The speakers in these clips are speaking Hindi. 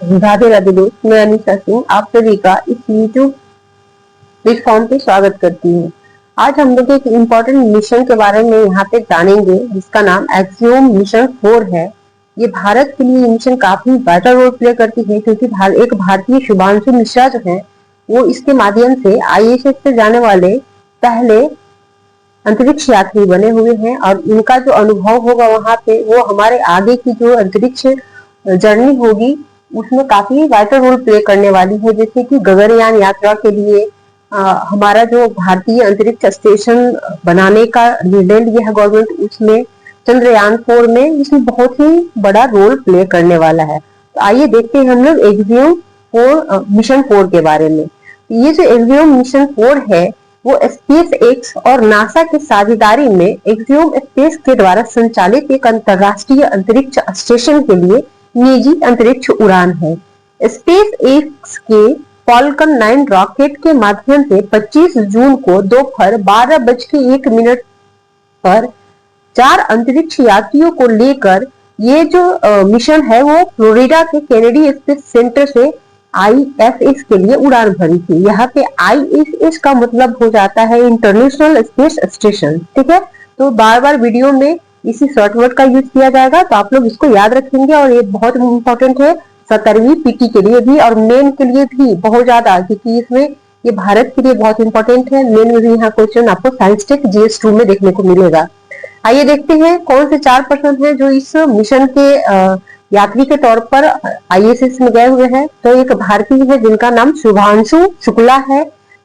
राधे राधे दोस्त, मैं अनिशा सिंह आप सभी का इस यूट्यूब प्लेटफॉर्म पे स्वागत करती हूँ। आज हम लोग एक इम्पोर्टेंट मिशन के बारे में यहाँ पे जानेंगे जिसका नाम एक्सियोम मिशन 4 है। ये भारत के लिए मिशन काफी वाइटल रोल प्ले करती है क्योंकि एक भारतीय शुभांशु मिश्रा जो है वो इसके माध्यम से ISS से जाने वाले पहले अंतरिक्ष यात्री बने हुए हैं और इनका जो अनुभव होगा वहां पे वो हमारे आगे की जो अंतरिक्ष जर्नी होगी उसमें काफी वाइटल रोल प्ले करने वाली है। जैसे कि गगनयान यात्रा के लिए हमारा जो भारतीय अंतरिक्ष स्टेशन बनाने का निर्णय लिया है गवर्नमेंट, उसमें चंद्रयान 4 में इसमें बहुत ही बड़ा रोल प्ले करने वाला है। तो आइए देखते हैं हम लोग एक्सियोम 4 मिशन 4 के बारे में। ये जो एक्सियोम मिशन 4 है वो स्पेस एक्स और नासा की साझेदारी में एक्सियोम स्पेस के द्वारा संचालित एक अंतरराष्ट्रीय अंतरिक्ष स्टेशन के लिए निजी अंतरिक्ष उड़ान है। स्पेस एक्स के फॉल्कन 9 रॉकेट के माध्यम से 25 जून को दोपहर 12:01 पर 4 अंतरिक्ष यात्रियों को लेकर ये जो मिशन है वो फ्लोरिडा के केनेडी स्पेस सेंटर से ISS के लिए उड़ान भरी थी। यहाँ पे ISS का मतलब हो जाता है इंटरनेशनल स्पेस स्टेशन, ठीक है। तो बार बार वीडियो में इसी शॉर्ट वर्ड का यूज किया जाएगा, तो आप लोग इसको याद रखेंगे और ये बहुत इम्पोर्टेंट है 17वीं PT के लिए भी और मेन के लिए भी बहुत ज्यादा, क्योंकि इसमें ये भारत के लिए बहुत इंपॉर्टेंट है। मेन में भी यहाँ क्वेश्चन आपको साइंस टेक GS2 में देखने को मिलेगा। आइए देखते हैं कौन से 4 पर्सन है जो इस मिशन के यात्री के तौर पर ISS में गए हुए हैं। तो एक भारतीय है जिनका नाम शुभांशु शुक्ला है।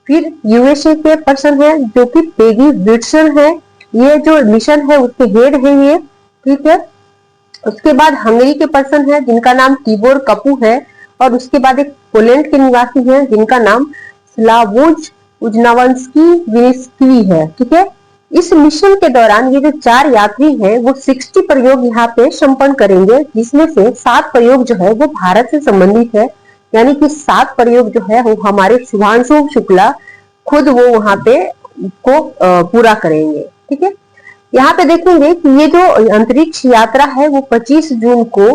फिर USA के पर्सन है जो कि पेगी विल्सन है, ये जो मिशन है उसके हेड है ये, ठीक है। उसके बाद हंगरी के पर्सन है जिनका नाम तिबोर कपू है और उसके बाद एक पोलैंड के निवासी है जिनका नाम स्लावोज उजनावंस्की विनिस्की है, ठीक है। इस मिशन के दौरान ये जो 4 यात्री हैं वो 60 प्रयोग यहाँ पे संपन्न करेंगे, जिसमें से 7 प्रयोग जो है वो भारत से संबंधित है। यानी कि 7 प्रयोग जो है वो हमारे शुभांशु शुक्ला खुद वो वहां पे को पूरा करेंगे, ठीक है। यहाँ पे देखेंगे कि ये जो अंतरिक्ष यात्रा है वो 25 जून को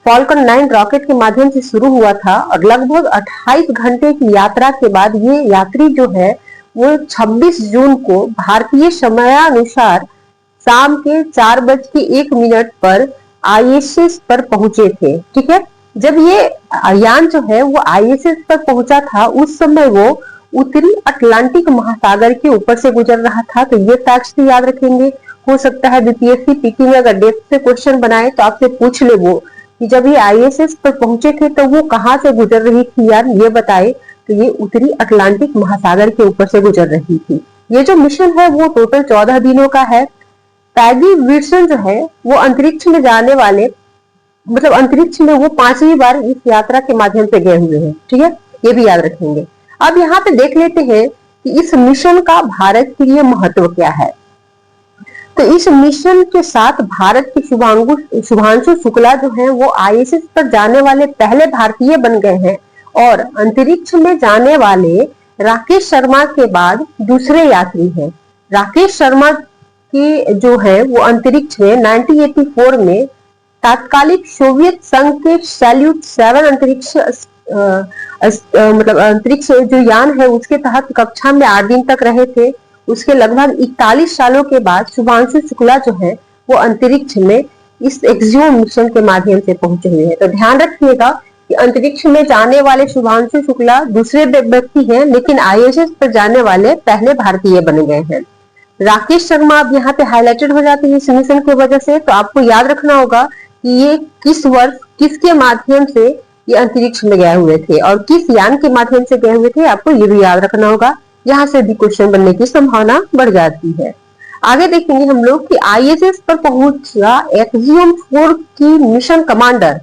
फॉल्कन 9 रॉकेट के माध्यम से शुरू हुआ था और लगभग 28 घंटे की यात्रा के बाद ये यात्री जो है वो 26 जून को भारतीय समयानुसार शाम के 4:01 पर ISS पर पहुंचे थे, ठीक है। जब ये यान जो है वो ISS पर पहुंचा था उस समय वो उत्तरी अटलांटिक महासागर के ऊपर से गुजर रहा था। तो ये फैक्ट्स भी याद रखेंगे। हो सकता है BPSC PT में अगर डेप्थ से क्वेश्चन बनाए तो आपसे पूछ ले वो कि जब ये ISS पर पहुंचे थे तो वो कहाँ से गुजर रही थी यार, ये बताए। तो ये उत्तरी अटलांटिक महासागर के ऊपर से गुजर रही थी। ये जो मिशन है वो टोटल 14 दिनों का है। पैगी विल्सन जो है वो अंतरिक्ष में जाने वाले, मतलब अंतरिक्ष में वो 5वीं बार इस यात्रा के माध्यम से गए हुए हैं, ठीक है। ये भी याद रखेंगे। अब यहाँ पे देख लेते हैं कि इस मिशन का भारत के लिए महत्व क्या है। तो इस मिशन के साथ भारत के शुभांशु शुक्ला जो है वो ISS पर जाने वाले पहले भारतीय बन गए हैं और अंतरिक्ष में जाने वाले राकेश शर्मा के बाद दूसरे यात्री हैं। राकेश शर्मा की जो है वो अंतरिक्ष में 1984 में तात्कालिक सोवियत संघ के सैल्यूट 7 अंतरिक्ष मतलब अंतरिक्ष जो यान है उसके तहत कक्षा में 8 दिन तक रहे थे। उसके लगभग 41 सालों के बाद शुभांशु शुक्ला जो है वो अंतरिक्ष में इस एक्सियोम मिशन के माध्यम से पहुंचे हुए हैं। तो ध्यान रखिएगा कि अंतरिक्ष में जाने वाले शुभांशु शुक्ला दूसरे व्यक्ति हैं, लेकिन ISS पर जाने वाले पहले भारतीय बन गए हैं। राकेश शर्मा अब यहाँ पे हाईलाइटेड हो जाते हैं इस मिशन की वजह से। तो आपको याद रखना होगा कि ये किस वर्ष किसके माध्यम से ये अंतरिक्ष में गए हुए थे और किस यान के माध्यम से गए हुए थे, आपको ये भी याद रखना होगा। यहाँ से भी क्वेश्चन बनने की संभावना बढ़ जाती है। आगे देखेंगे हम लोग कि ISS पर पहुंचा एक्सियोम 4 की मिशन कमांडर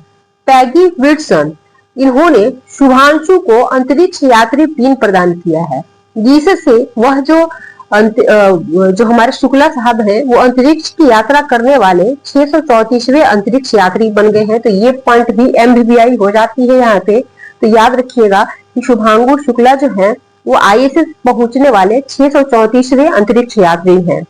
पैगी विल्सन, इन्होंने शुभांशु को अंतरिक्ष यात्री पिन प्रदान किया है, जिससे वह जो हमारे शुक्ला साहब हैं वो अंतरिक्ष की यात्रा करने वाले 634वें अंतरिक्ष यात्री बन गए हैं। तो ये पॉइंट भी MVBI हो जाती है यहाँ पे। तो याद रखिएगा कि शुभांशु शुक्ला जो है वो ISS पहुंचने वाले 634वें अंतरिक्ष यात्री हैं।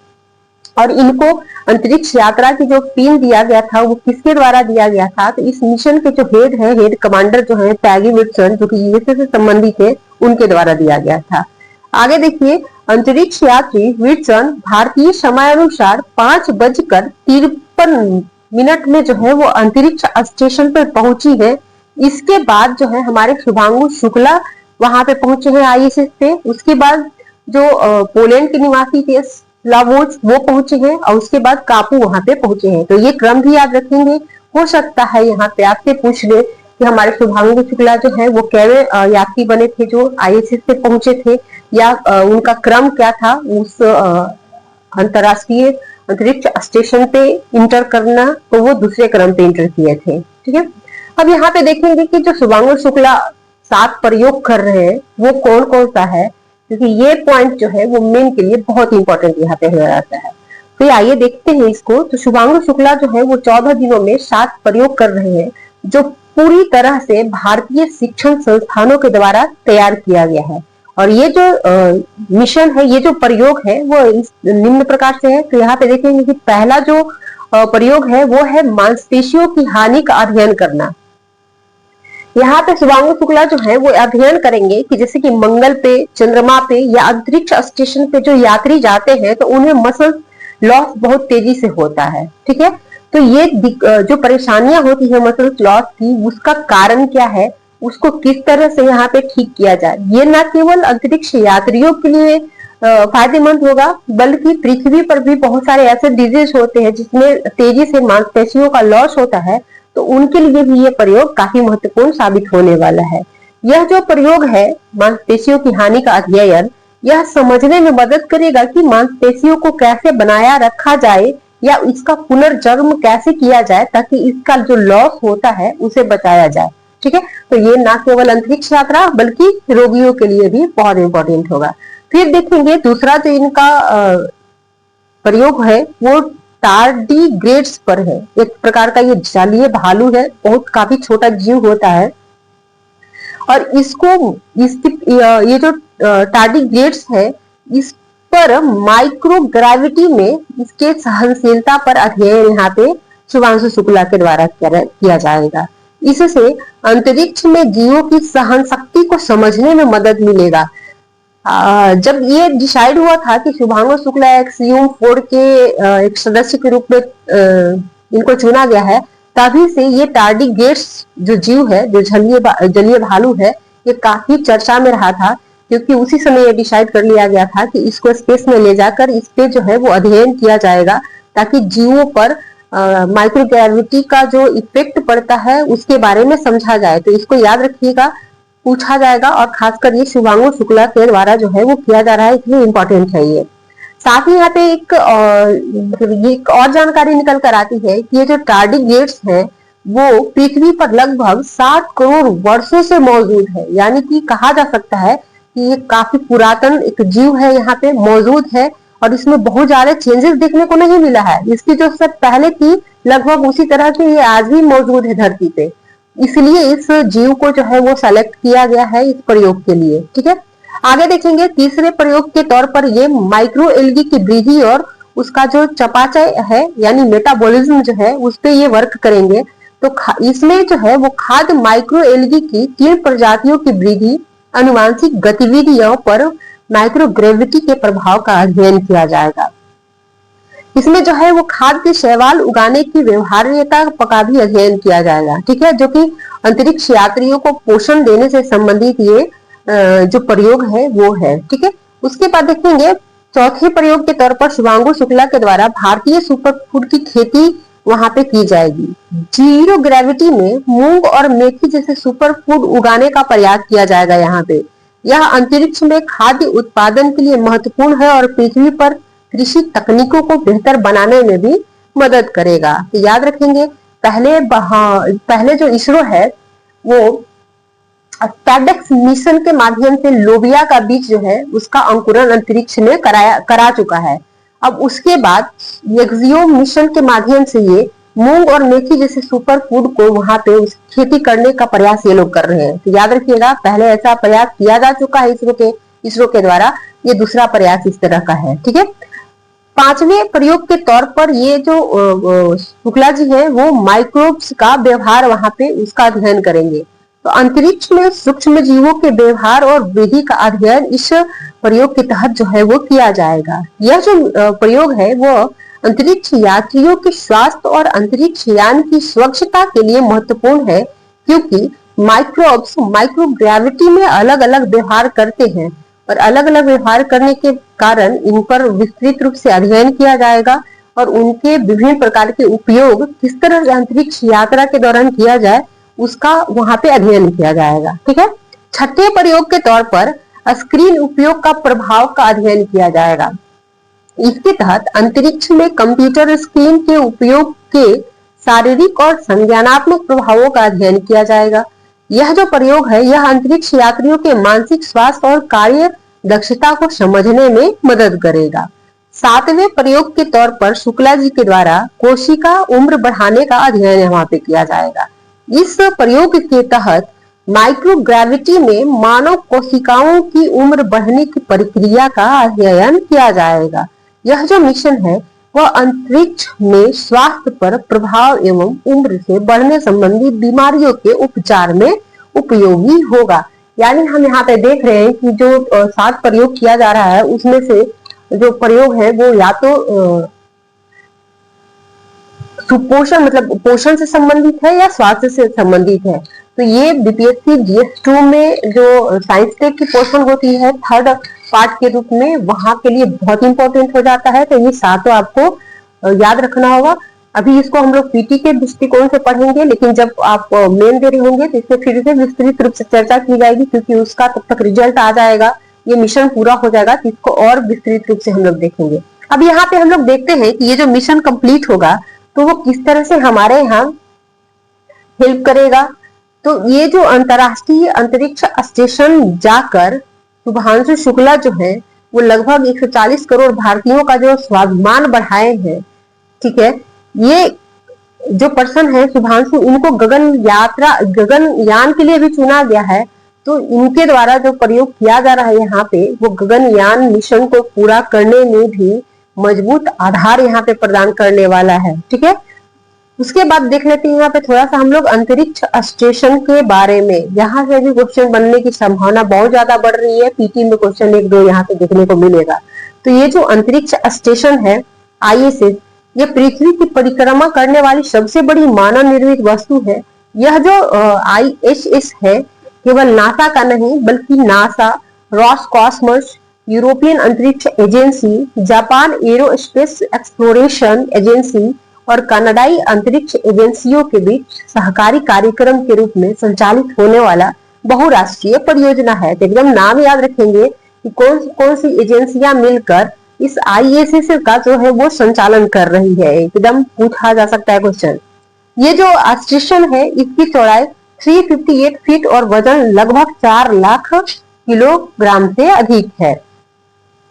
और इनको अंतरिक्ष यात्रा की जो पिन दिया गया था वो किसके द्वारा दिया गया था, तो इस मिशन के जो हेड है, हेड कमांडर जो है पैगी विल्सन, जो कि यूएसए से संबंधित है, उनके द्वारा दिया गया था। आगे देखिए, अंतरिक्ष यात्री विल्सन भारतीय समयानुसार 5:53 में जो है वो अंतरिक्ष स्टेशन पर पहुंची है। इसके बाद जो है हमारे शुभांगु शुक्ला वहां पे पहुंचे हैं आईएसएस पे। उसके बाद जो पोलैंड के निवासी थे स्लावोज वो पहुंचे हैं, और उसके बाद कापू वहां पे पहुंचे हैं। तो ये क्रम भी याद रखेंगे। हो सकता है यहाँ पे आपसे पूछ ले कि हमारे शुभांगु शुक्ला जो है वो कैसे यात्री बने थे जो आईएसएस पे पहुंचे थे, या उनका क्रम क्या था उस अंतरराष्ट्रीय अंतरिक्ष स्टेशन पे इंटर करना, तो वो दूसरे क्रम पे इंटर किए थे। ठीक है, अब यहाँ पे देखेंगे कि जो शुभांगु शुक्ला 7 प्रयोग कर रहे हैं वो कौन कौन सा है, क्योंकि ये पॉइंट जो है वो मेन के लिए बहुत इंपॉर्टेंट यहाँ पे हो जाता है। तो आइए देखते हैं इसको। तो शुभांगु शुक्ला जो है वो 14 दिनों में 7 प्रयोग कर रहे हैं, जो पूरी तरह से भारतीय शिक्षण संस्थानों के द्वारा तैयार किया गया है। और ये जो मिशन है, ये जो प्रयोग है वो निम्न प्रकार से है। तो यहाँ पे देखेंगे कि पहला जो प्रयोग है वो है मांसपेशियों की हानि का अध्ययन करना। यहाँ पे शुभांगु शुक्ला जो है वो अध्ययन करेंगे कि जैसे कि मंगल पे, चंद्रमा पे या अंतरिक्ष स्टेशन पे जो यात्री जाते हैं तो उन्हें मसल लॉस बहुत तेजी से होता है। ठीक है, तो ये जो परेशानियां होती है मसल लॉस की, उसका कारण क्या है, उसको किस तरह से यहाँ पे ठीक किया जाए। ये न केवल अंतरिक्ष यात्रियों के लिए फायदेमंद होगा, बल्कि पृथ्वी पर भी बहुत सारे ऐसे डिजीज होते हैं जिसमें तेजी से मांसपेशियों का लॉस होता है, तो उनके लिए भी ये प्रयोग काफी महत्वपूर्ण साबित होने वाला है। यह जो प्रयोग है मांसपेशियों की हानि का अध्ययन, यह समझने में मदद करेगा कि मांसपेशियों को कैसे बनाया रखा जाए या इसका पुनर्जन्म कैसे किया जाए, ताकि इसका जो लॉस होता है उसे बचाया जाए। ठीक है, तो ये न केवल अंतरिक्ष यात्रा बल्कि रोगियों के लिए भी बहुत इंपॉर्टेंट होगा। फिर देखेंगे दूसरा जो इनका प्रयोग है वो टार्डीग्रेड्स पर है। एक प्रकार का ये जलीय भालू है, बहुत काफी छोटा जीव होता है, और इसको ये जो टार्डीग्रेड्स है इस पर माइक्रोग्रेविटी में इसके सहनशीलता पर अध्ययन यहाँ पे शुभांशु शुक्ला के द्वारा किया जाएगा। इससे अंतरिक्ष में जीवों की सहन शक्ति को समझने में मदद मिलेगा। जब ये डिसाइड हुआ था कि शुभांगु शुक्ला एक्सियम 4 के एक सदस्य के रूप में इनको चुना गया है, तभी से ये टार्डीग्रेड्स जो जीव है, जो जलीय भालू है, ये काफी चर्चा में रहा था, क्योंकि उसी समय ये डिसाइड कर लिया गया था कि इसको स्पेस में ले जाकर इस पे जो है वो अध्ययन किया जाएगा, ताकि जीवों पर माइक्रोग्रेविटी का जो इफेक्ट पड़ता है उसके बारे में समझा जाए। तो इसको याद रखिएगा, पूछा जाएगा, और खासकर ये शुभांगु शुक्ला के द्वारा जो है वो किया जा रहा है, इसलिए इम्पोर्टेंट है ये। साथ ही यहाँ पे एक और जानकारी निकल कर आती है कि ये जो टार्डीग्रेड्स है वो पृथ्वी पर लगभग 7 करोड़ वर्षों से मौजूद है। यानी कि कहा जा सकता है कि ये काफी पुरातन एक जीव है, यहाँ पे मौजूद है, और इसमें बहुत ज्यादा चेंजेस देखने को नहीं मिला है। इसकी जो सब पहले थी लगभग उसी तरह की ये आज भी मौजूद है धरती पे, इसलिए इस जीव को जो है वो सेलेक्ट किया गया है इस प्रयोग के लिए। ठीक है, आगे देखेंगे तीसरे प्रयोग के तौर पर ये माइक्रो एल्गी की वृद्धि और उसका जो चयापचय है यानी मेटाबॉलिज्म जो है उस पे ये वर्क करेंगे। तो इसमें जो है वो खाद्य माइक्रो एल्गी की 3 प्रजातियों की वृद्धि, अनुवांशिक गतिविधियों पर माइक्रोग्रेविटी के प्रभाव का अध्ययन किया जाएगा। इसमें जो है वो खाद्य शैवाल उगाने की व्यवहार्यता का भी अध्ययन किया जाएगा। ठीक है, जो कि अंतरिक्ष यात्रियों को पोषण देने से संबंधित ये जो प्रयोग है वो है। ठीक है, उसके बाद देखेंगे चौथे प्रयोग के तौर पर शुभांगु शुक्ला के द्वारा भारतीय सुपरफूड की खेती वहां पे की जाएगी। जीरो ग्रेविटी में मूंग और मेथी जैसे सुपरफूड उगाने का प्रयास किया जाएगा। यहाँ पे यह अंतरिक्ष में खाद्य उत्पादन के लिए महत्वपूर्ण है और पृथ्वी पर कृषि तकनीकों को बेहतर बनाने में भी मदद करेगा। तो याद रखेंगे पहले जो इसरो है वो स्पेडेक्स मिशन के माध्यम से लोबिया का बीज जो है उसका अंकुरण अंतरिक्ष में करा चुका है। अब उसके बाद एक्सियोम मिशन के माध्यम से ये मूंग और मेथी जैसे सुपर फूड को वहां पे खेती करने का प्रयास ये लोग कर रहे हैं। तो याद रखिएगा पहले ऐसा प्रयास किया जा चुका है इसरो के द्वारा, ये दूसरा प्रयास इस तरह का है। ठीक है, पांचवें प्रयोग के तौर पर ये जो शुक्ला जी है वो माइक्रोब्स का व्यवहार वहां पे उसका अध्ययन करेंगे। तो अंतरिक्ष में सूक्ष्म जीवों के व्यवहार और विधि का अध्ययन इस प्रयोग के तहत जो है वो किया जाएगा। यह जो प्रयोग है वो अंतरिक्ष यात्रियों के स्वास्थ्य और अंतरिक्ष यान की सुरक्षता के लिए महत्वपूर्ण है, क्योंकि माइक्रोब्स माइक्रोग्रेविटी में अलग अलग व्यवहार करते हैं और अलग अलग व्यवहार करने के कारण इन पर विस्तृत रूप से अध्ययन किया जाएगा और उनके विभिन्न प्रकार के उपयोग किस तरह से अंतरिक्ष यात्रा के दौरान किया जाए उसका वहां पे अध्ययन किया जाएगा। ठीक है। छठे प्रयोग के तौर पर स्क्रीन उपयोग का प्रभाव का अध्ययन किया जाएगा। इसके तहत अंतरिक्ष में कंप्यूटर स्क्रीन के उपयोग के शारीरिक और संज्ञानात्मक प्रभावों का अध्ययन किया जाएगा। यह जो प्रयोग है यह अंतरिक्ष यात्रियों के मानसिक स्वास्थ्य और कार्य दक्षता को समझने में मदद करेगा। सातवें प्रयोग के तौर पर शुक्ला जी के द्वारा कोशिका उम्र बढ़ाने का अध्ययन वहां पे किया जाएगा। इस प्रयोग के तहत माइक्रोग्रेविटी में मानव कोशिकाओं की उम्र बढ़ने की प्रक्रिया का अध्ययन किया जाएगा। यह जो मिशन है वह अंतरिक्ष में स्वास्थ्य पर प्रभाव एवं उम्र से बढ़ने संबंधी बीमारियों के उपचार में उपयोगी होगा। यानी हम यहाँ पे देख रहे हैं कि जो 7 प्रयोग किया जा रहा है उसमें से जो प्रयोग है वो या तो सुपोषण मतलब पोषण से संबंधित है या स्वास्थ्य से संबंधित है। तो ये बीपीएससी GS2 में जो साइंस टेक की पोर्शन होती है 3rd पार्ट के रूप में वहां के लिए बहुत इंपॉर्टेंट हो जाता है। तो ये सातों आपको याद रखना होगा। अभी इसको हम लोग पीटी के दृष्टिकोण से पढ़ेंगे, लेकिन जब आप मेन दे रहे होंगे तो इसमें फिर से विस्तृत रूप से चर्चा की जाएगी, क्योंकि उसका तब तक रिजल्ट आ जाएगा, ये मिशन पूरा हो जाएगा तो इसको और विस्तृत रूप से हम लोग देखेंगे। अब यहाँ पे हम लोग देखते हैं कि ये जो मिशन कंप्लीट होगा तो वो किस तरह से हमारे यहाँ हेल्प करेगा। तो ये जो अंतरराष्ट्रीय अंतरिक्ष स्टेशन जाकर शुभांशु शुक्ला जो है वो लगभग 140 करोड़ भारतीयों का जो स्वाभिमान बढ़ाए हैं। ठीक है। ये जो पर्सन है शुभांशु, इनको गगनयान के लिए भी चुना गया है। तो इनके द्वारा जो प्रयोग किया जा रहा है यहाँ पे वो गगनयान मिशन को पूरा करने में भी मजबूत आधार यहाँ पे प्रदान करने वाला है। ठीक है। उसके बाद देख लेते हैं यहाँ पे थोड़ा सा हम लोग अंतरिक्ष स्टेशन के बारे में। यहाँ से भी क्वेश्चन बनने की संभावना बहुत ज्यादा बढ़ रही है। पीटी में क्वेश्चन 1-2 यहाँ पे देखने को मिलेगा। तो ये जो अंतरिक्ष स्टेशन है ISS, ये पृथ्वी की परिक्रमा करने वाली सबसे बड़ी मानव निर्मित वस्तु है। यह जो ISS है केवल नासा का नहीं बल्कि नासा, रॉसकॉस्मोस, यूरोपियन अंतरिक्ष agency, Japan aerospace exploration agency और कनाडाई अंतरिक्ष एजेंसियों के बीच सहकारी कार्यक्रम के रूप में संचालित होने वाला बहुराष्ट्रीय परियोजना है। तो एकदम नाम याद रखेंगे कि कौन कौन सी एजेंसियां मिलकर इस ISS का जो है वो संचालन कर रही है। एकदम पूछा जा सकता है क्वेश्चन। ये जो स्टेशन है इसकी चौड़ाई 358 फीट और वजन लगभग 4 लाख किलोग्राम से अधिक है।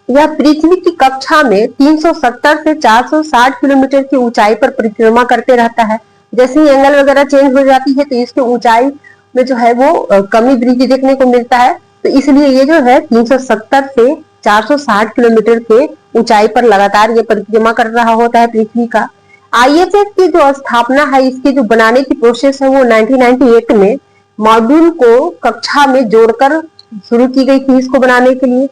यह पृथ्वी की कक्षा में 370 से 460 किलोमीटर की ऊंचाई पर परिक्रमा करते रहता है। जैसे ही एंगल वगैरह चेंज हो जाती है तो इसके ऊंचाई में जो है वो कमी वृद्धि देखने को मिलता है। तो इसलिए ये जो है 370 से 460 किलोमीटर के ऊंचाई पर लगातार ये परिक्रमा कर रहा होता है पृथ्वी का। ISS की जो स्थापना है, इसके जो बनाने की प्रोसेस है वो 1998 में मॉड्यूल को कक्षा में जोड़कर शुरू की गई थी इसको बनाने के लिए।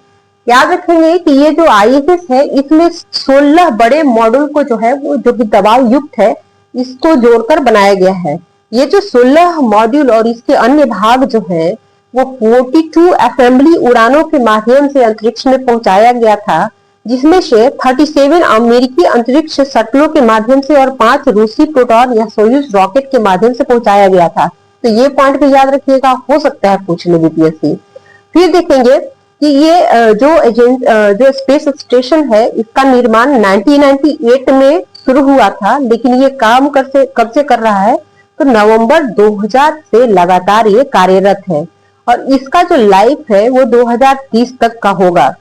याद रखेंगे कि ये जो ISS है इसमें 16 बड़े मॉड्यूल को जो है वो जो कि दबाव युक्त है इसको जोड़कर बनाया गया है। ये जो 16 मॉड्यूल और इसके अन्य भाग जो है वो 42 असेंबली उड़ानों के माध्यम से अंतरिक्ष में पहुंचाया गया था, जिसमें से 37 अमेरिकी अंतरिक्ष शटलों के माध्यम से और 5 रूसी प्रोटॉन या सोयूज रॉकेट के माध्यम से पहुंचाया गया था। तो ये पॉइंट भी याद रखिएगा, हो सकता है पूछने बीपीएससी। फिर देखेंगे कि ये जो स्पेस स्टेशन है इसका निर्माण 1998 में शुरू हुआ था, लेकिन ये काम कब से कर रहा है तो नवंबर 2000 से लगातार ये कार्यरत है और इसका जो लाइफ है वो 2030 तक का होगा।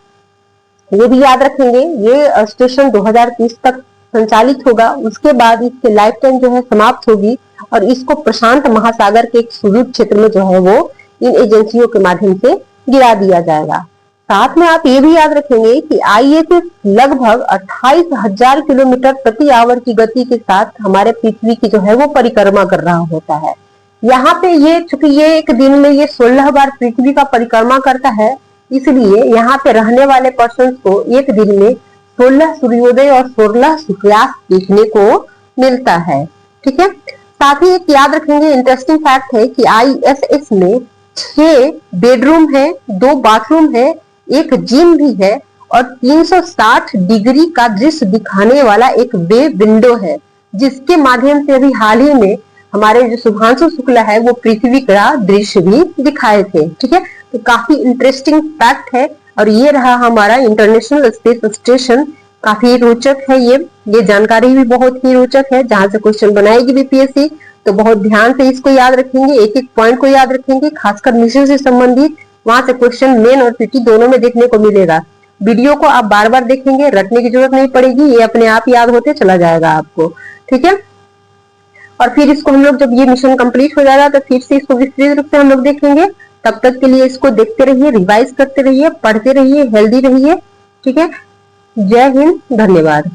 ये भी याद रखेंगे, ये स्टेशन 2030 तक संचालित होगा। उसके बाद इसकी लाइफ टाइम जो है समाप्त होगी और इसको प्रशांत महासागर के एक सुदूर क्षेत्र में जो है वो इन एजेंसियों के माध्यम से गिरा दिया जाएगा। साथ में आप ये भी याद रखेंगे कि ISS लगभग 28,000 किलोमीटर प्रति आवर की गति के साथ हमारे पृथ्वी की जो है वो परिक्रमा कर रहा होता है। यहाँ पे ये चूंकि ये एक दिन में ये 16 बार पृथ्वी का परिक्रमा करता है, इसलिए यहाँ पे रहने वाले पर्सन को एक दिन में 16 सूर्योदय और 16 सूर्यास्त देखने को मिलता है। ठीक है, साथ ही एक याद रखेंगे इंटरेस्टिंग फैक्ट है कि ISS में 6 बेडरूम है, 2 बाथरूम है, एक जिम भी है और 360 डिग्री का दृश्य दिखाने वाला एक वे विंडो है, जिसके माध्यम से अभी हाल ही में हमारे जो शुभांशु शुक्ला है वो पृथ्वी का दृश्य भी दिखाए थे। ठीक है, तो काफी इंटरेस्टिंग फैक्ट है और ये रहा हमारा इंटरनेशनल स्पेस स्टेशन। काफी रोचक है ये जानकारी भी बहुत ही रोचक है। जहां से क्वेश्चन बनाएगी बीपीएससी तो बहुत ध्यान से इसको याद रखेंगे, एक एक पॉइंट को याद रखेंगे, खासकर मिशन से संबंधित वहां से क्वेश्चन मेन और पीटी दोनों में देखने को मिलेगा। वीडियो को आप बार बार देखेंगे, रटने की जरूरत नहीं पड़ेगी, ये अपने आप याद होते चला जाएगा आपको। ठीक है, और फिर इसको हम लोग जब ये मिशन कंप्लीट हो जाएगा तो फिर से इसको विस्तृत रूप से हम लोग देखेंगे। तब तक के लिए इसको देखते रहिए, रिवाइज करते रहिए, पढ़ते रहिए, हेल्दी रहिए। ठीक है, जय हिंद, धन्यवाद।